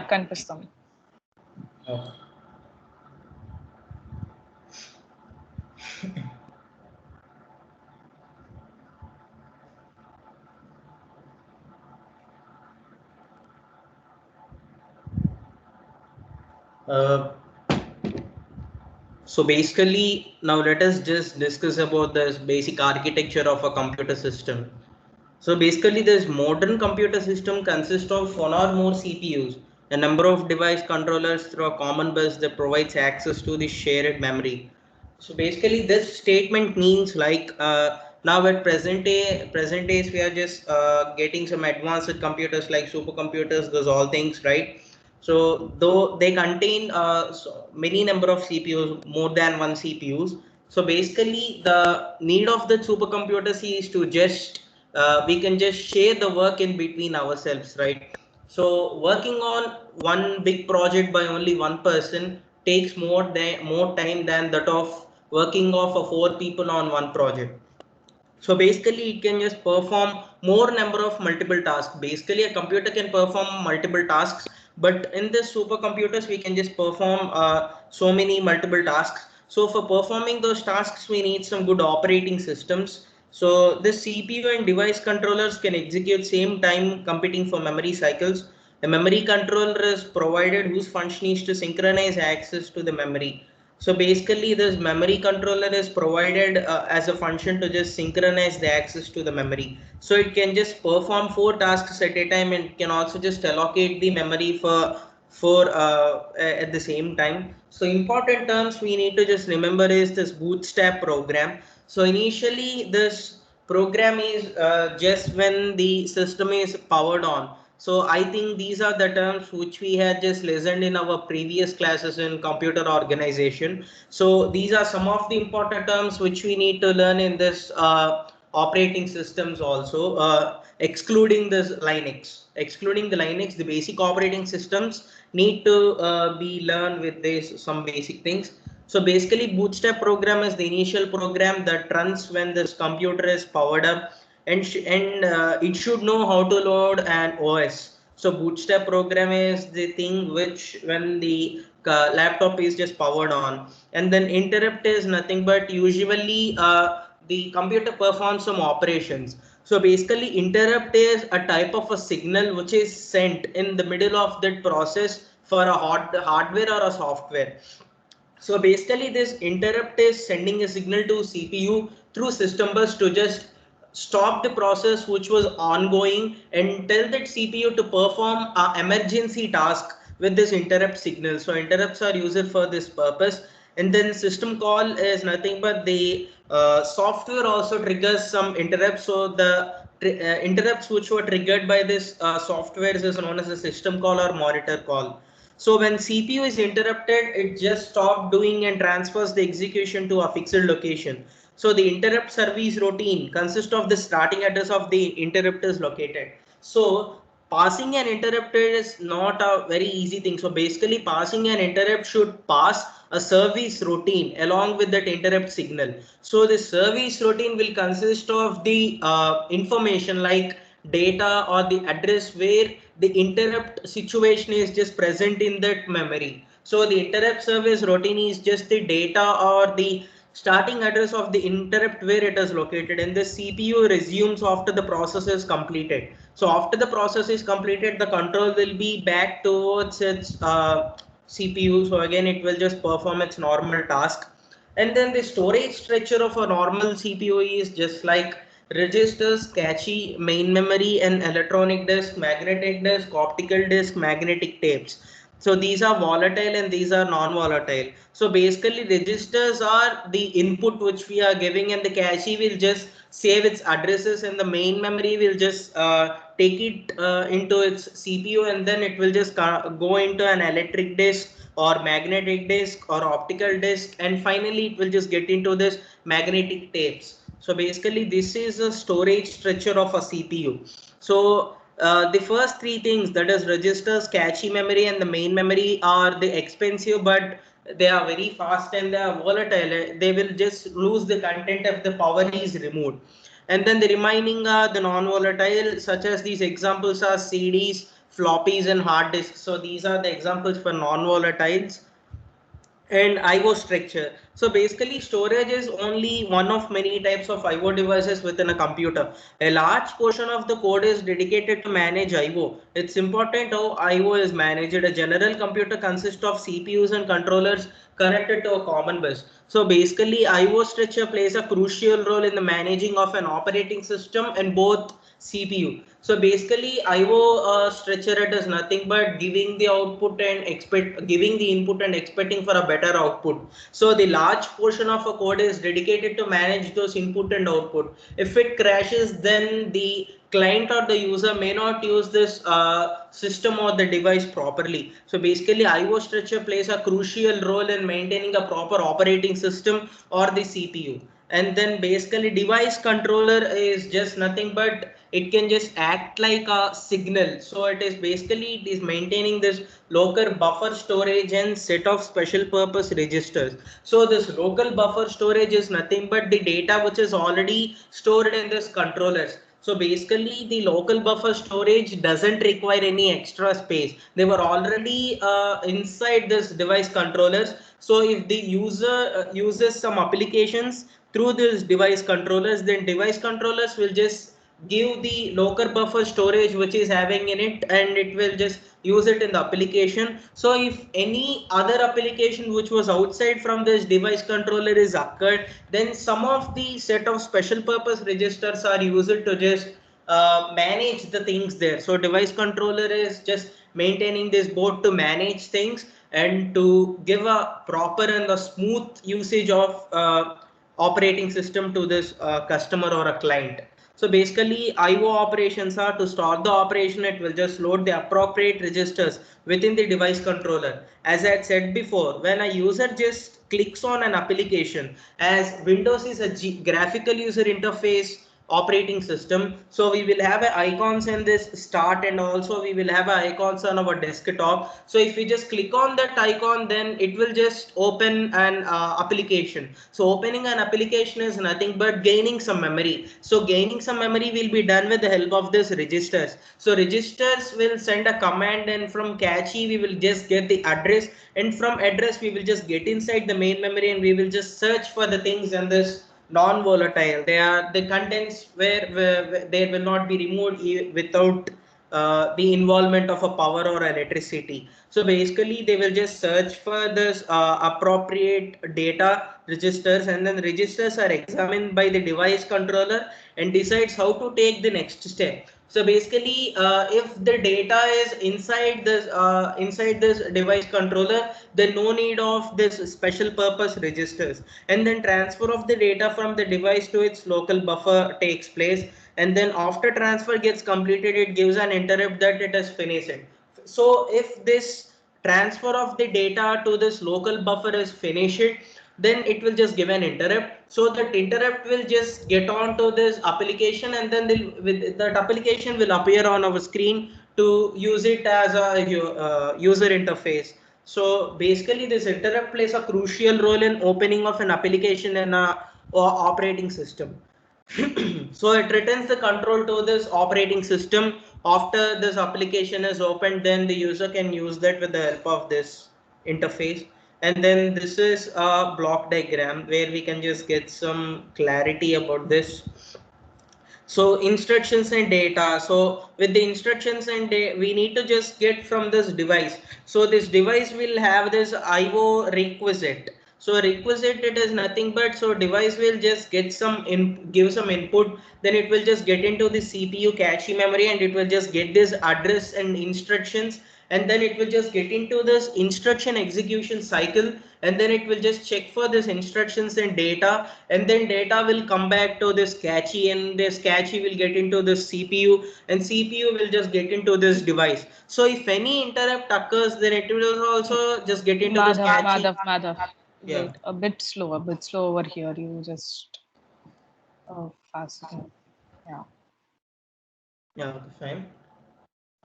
Black కనిపిస్తుంది. So basically, now let us just discuss about this basic architecture of a computer system. So basically, this modern computer system consists of one or more CPUs, a number of device controllers through a common bus that provides access to the shared memory. So basically, this statement means like now at present days we are just getting some advanced computers like supercomputers, those all things, right? So though they contain many number of CPUs, more than one CPUs. So basically, the need of the supercomputers is to just we can just share the work in between ourselves, right? So working on one big project by only one person takes more time than that of working of four people on one project. So basically it can just perform more number of multiple tasks. Basically a computer can perform multiple tasks, but in this supercomputers we can just perform so many multiple tasks. So for performing those tasks we need some good operating systems. So this CPU and device controllers can execute same time competing for memory cycles. A memory controller is provided whose function is to synchronize access to the memory. So basically this memory controller is provided as a function to just synchronize the access to the memory. So it can just perform four tasks at a time and can also just allocate the memory for at the same time. So important terms we need to just remember is this bootstrap program. So initially this program is just when the system is powered on. So I think these are the terms which we had just listened in our previous classes in computer organization. So these are some of the important terms which we need to learn in this operating systems also, excluding this Linux. Excluding the Linux, the basic operating systems need to be learned with this some basic things. So basically bootstrap program is the initial program that runs when this computer is powered up, and it should know how to load an OS. So bootstrap program is the thing which when the laptop is just powered on, and then interrupt is nothing but usually the computer performs some operations. So basically interrupt is a type of a signal which is sent in the middle of that process for a hardware or a software. So basically this interrupt is sending a signal to CPU through system bus to just stop the process which was ongoing and tell that CPU to perform an emergency task with this interrupt signal. So interrupts are used for this purpose. And then system call is nothing but the software also triggers some interrupts. So the interrupts which were triggered by this software is known as a system call or monitor call. So when CPU is interrupted, it just stops doing and transfers the execution to a fixed location. So the interrupt service routine consists of the starting address of the interrupt is located. So passing an interrupt is not a very easy thing. So basically passing an interrupt should pass a service routine along with that interrupt signal. So the service routine will consist of the information like data or the address where the interrupt situation is just present in that memory. So the interrupt service routine is just the data or the starting address of the interrupt where it is located, and the CPU resumes after the process is completed. So after the process is completed, the control will be back towards its CPU. So again, it will just perform its normal task. And then the storage structure of a normal CPU is just like registers, cache, main memory, and electronic disk, magnetic disk, optical disk, magnetic tapes. So these are volatile and these are non-volatile. So basically registers are the input which we are giving, and the cache will just save its addresses, and the main memory will just take it into its CPU, and then it will just go into an electric disk or magnetic disk or optical disk, and finally it will just get into this magnetic tapes. So basically this is a storage structure of a CPU. So the first three things, that is registers, cache memory, and the main memory, are the expensive, but they are very fast and they are volatile. They will just lose the content if the power is removed. And then the remaining are the non-volatile, such as these examples are CDs, floppies and hard disks. So these are the examples for non-volatiles. And IO structure. So basically storage is only one of many types of IO devices within a computer. A large portion of the code is dedicated to manage IO. It's important how IO is managed. A general computer consists of CPUs and controllers connected to a common bus. So basically IO structure plays a crucial role in the managing of an operating system and both CPU. So basically IO structure, it is nothing but giving the output and giving the input and expecting for a better output. So the large portion of a code is dedicated to manage those input and output. If it crashes, then the client or the user may not use this system or the device properly. So basically IO structure plays a crucial role in maintaining a proper operating system or the CPU. And then basically device controller is just nothing but it can just act like a signal. So it is basically it is maintaining this local buffer storage and set of special purpose registers. So this local buffer storage is nothing but the data which is already stored in this controllers. So basically the local buffer storage doesn't require any extra space. They were already inside this device controllers. So if the user uses some applications through this device controllers, then device controllers will just give the local buffer storage which is having in it, and it will just use it in the application. So if any other application which was outside from this device controller is occurred, then some of the set of special purpose registers are used to just manage the things there. So device controller is just maintaining this board to manage things and to give a proper and a smooth usage of operating system to this customer or a client. So basically IO operations are to start the operation, it will just load the appropriate registers within the device controller. As I had said before, when a user just clicks on an application, as Windows is a graphical user interface operating system, so we will have icons in this start, and also we will have icons on our desktop. So if we just click on that icon, then it will just open an application. So opening an application is nothing but gaining some memory. So gaining some memory will be done with the help of this registers. So registers will send a command, and from cache we will just get the address, and from address we will just get inside the main memory, and we will just search for the things in this non-volatile. They are the contents where they will not be removed without the involvement of a power or electricity. So basically they will just search for this appropriate data registers, and then registers are examined by the device controller and decides how to take the next step. So basically if the data is inside this device controller, then no need of this special purpose registers, and then transfer of the data from the device to its local buffer takes place, and then after transfer gets completed, it gives an interrupt that it has finished. So if this transfer of the data to this local buffer is finished, then it will just give an interrupt. So that interrupt will just get on to this application, and then that application will appear on our screen to use it as a user interface. So basically this interrupt plays a crucial role in opening of an application in a operating system. So it returns the control to this operating system. After this application is opened, then the user can use that with the help of this interface. And then this is a block diagram where we can just get some clarity about this. So instructions and data. So with the instructions and we need to just get from this device. So this device will have this IO requisite. So requisite, it is nothing but, so device will just get some give some input, then it will just get into the CPU cache memory, and it will just get this address and instructions, and then it will just get into this instruction execution cycle, and then it will just check for this instructions and data, and then data will come back to this cache, and this cache will get into this CPU, and CPU will just get into this device. So if any interrupt occurs, then it will also just get into this cache. Madhav. Yeah. Wait, a bit slow over here. You just faster. Yeah. Yeah, okay, fine.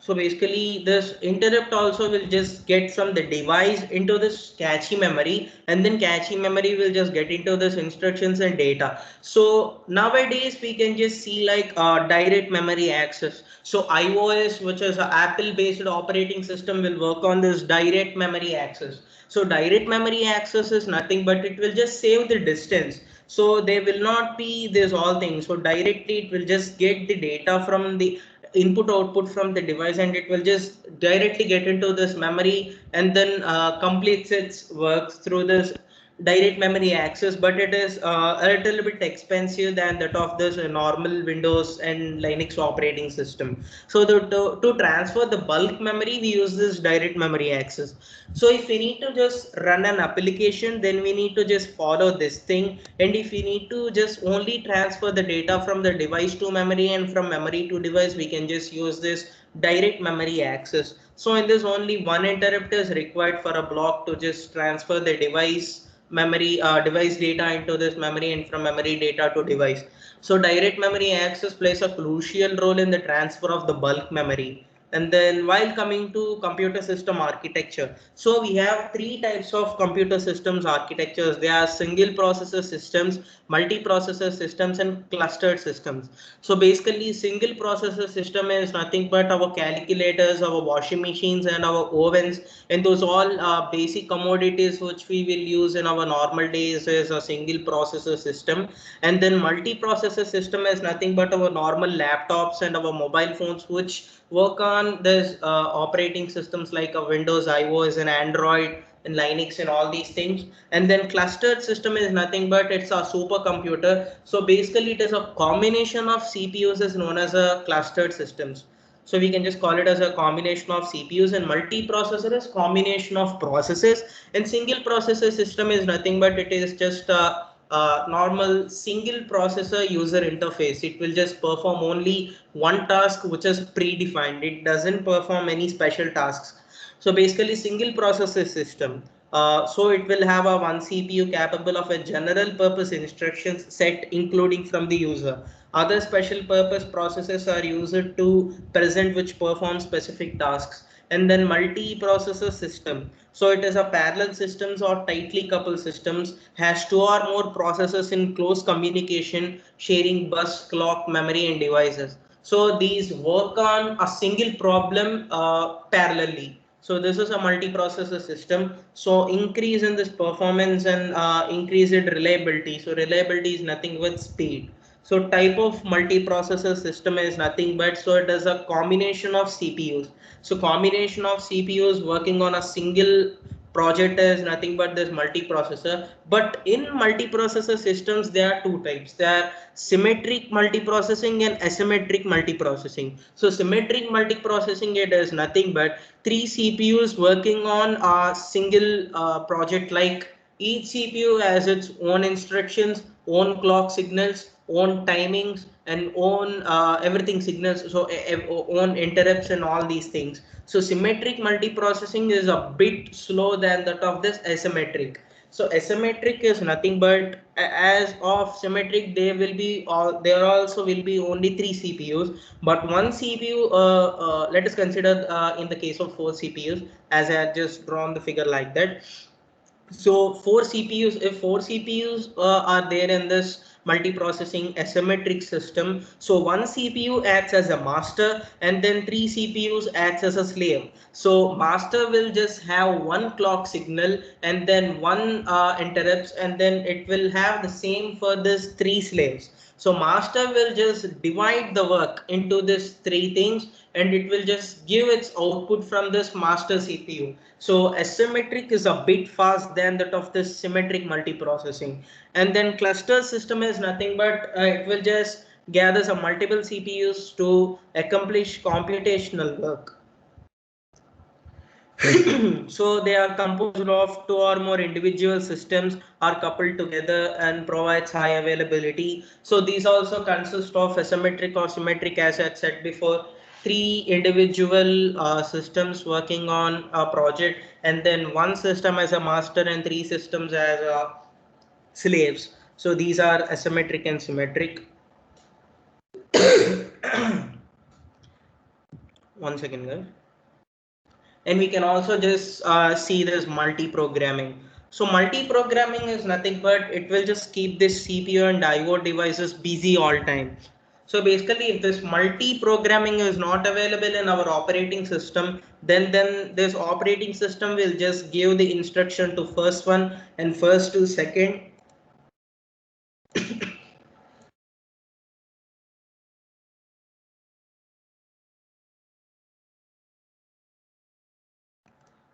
So basically this interrupt also will just get from the device into this cache memory, and then cache memory will just get into this instructions and data. So nowadays we can just see like direct memory access. So iOS, which is an Apple based operating system, will work on this direct memory access. So direct memory access is nothing but it will just save the distance. So there will not be this all things. So directly it will just get the data from the input output from the device, and it will just directly get into this memory, and then completes its works through this direct memory access. But it is a little bit expensive than that of this normal Windows and Linux operating system. So to transfer the bulk memory we use this direct memory access. So if we need to just run an application, then we need to just follow this thing. And if we need to just only transfer the data from the device to memory and from memory to device, we can just use this direct memory access. So in this, only one interrupt is required for a block to just transfer the device memory device data into this memory, and from memory data to device. So direct memory access plays a crucial role in the transfer of the bulk memory. And then while coming to computer system architecture, so we have three types of computer systems architectures. They are single processor systems, multiprocessor systems, and clustered systems. So basically single processor system is nothing but our calculators, our washing machines, and our ovens, and those all basic commodities which we will use in our normal days is a single processor system. And then multiprocessor system is nothing but our normal laptops and our mobile phones, which work on this operating systems like a Windows, iOS, and Android, and Linux, and all these things. And then clustered system is nothing but it's a supercomputer. So basically it is a combination of CPUs is known as a clustered systems. So we can just call it as a combination of CPUs, and multiprocessor is combination of processes, and single processor system is nothing but it is just a normal single processor user interface. It will just perform only one task which is predefined. It doesn't perform any special tasks. So basically single processor system. So it will have a one CPU capable of a general purpose instructions set including from the user. Other special purpose processes are used to present which perform specific tasks. And then multi-processor system. So it is a parallel systems or tightly coupled systems, has two or more processors in close communication, sharing bus, clock, memory, and devices. So these work on a single problem parallelly. So this is a multi-processor system. So increase in this performance and increase in reliability. So reliability is nothing but speed. So type of multiprocessor system is nothing but, so it is a combination of CPUs. So combination of CPUs working on a single project is nothing but this multiprocessor. But in multiprocessor systems there are two types. There are symmetric multiprocessing and asymmetric multiprocessing. So symmetric multiprocessing, it is nothing but three CPUs working on a single project. Like each CPU has its own instructions, own clock signals, own timings, and own everything signals. So own interrupts and all these things. So symmetric multiprocessing is a bit slow than that of this asymmetric. So asymmetric is nothing but as of symmetric, there also will be only three CPUs, but one CPU. Let us consider in the case of four CPUs, as I had just drawn the figure like that. So four CPUs, if four CPUs are there in this multiprocessing asymmetric system, so one CPU acts as a master, and then three CPUs acts as a slave. So master will just have one clock signal, and then one interrupts, and then it will have the same for this three slaves. So master will just divide the work into this three things, and it will just give its output from this master CPU. So asymmetric is a bit fast than that of this symmetric multiprocessing. And then cluster system is nothing but it will just gather some multiple CPUs to accomplish computational work. So they are composed of two or more individual systems are coupled together and provides high availability. So these also consist of asymmetric or symmetric, as I said before, three individual systems working on a project, and then one system as a master and three systems as slaves. So these are asymmetric and symmetric. one second guys. And we can also just see this multi-programming. So multi-programming is nothing but it will just keep this CPU and IO devices busy all time. So basically, if this multi-programming is not available in our operating system, then this operating system will just give the instruction to first one and first to second.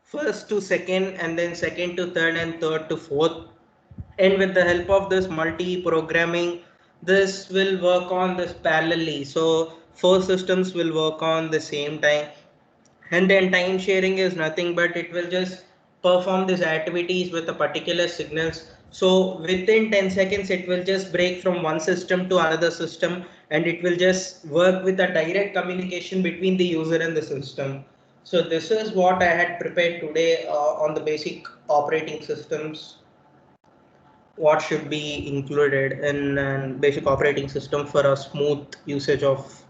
First to second, and then second to third, and third to fourth. And with the help of this multi-programming, this will work on this parallelly. So four systems will work on the same time. And then time sharing is nothing but it will just perform these activities with a particular signals. So within 10 seconds, it will just break from one system to another system, and it will just work with a direct communication between the user and the system. So this is what I had prepared today on the basic operating systems, what should be included in a basic operating system for a smooth usage of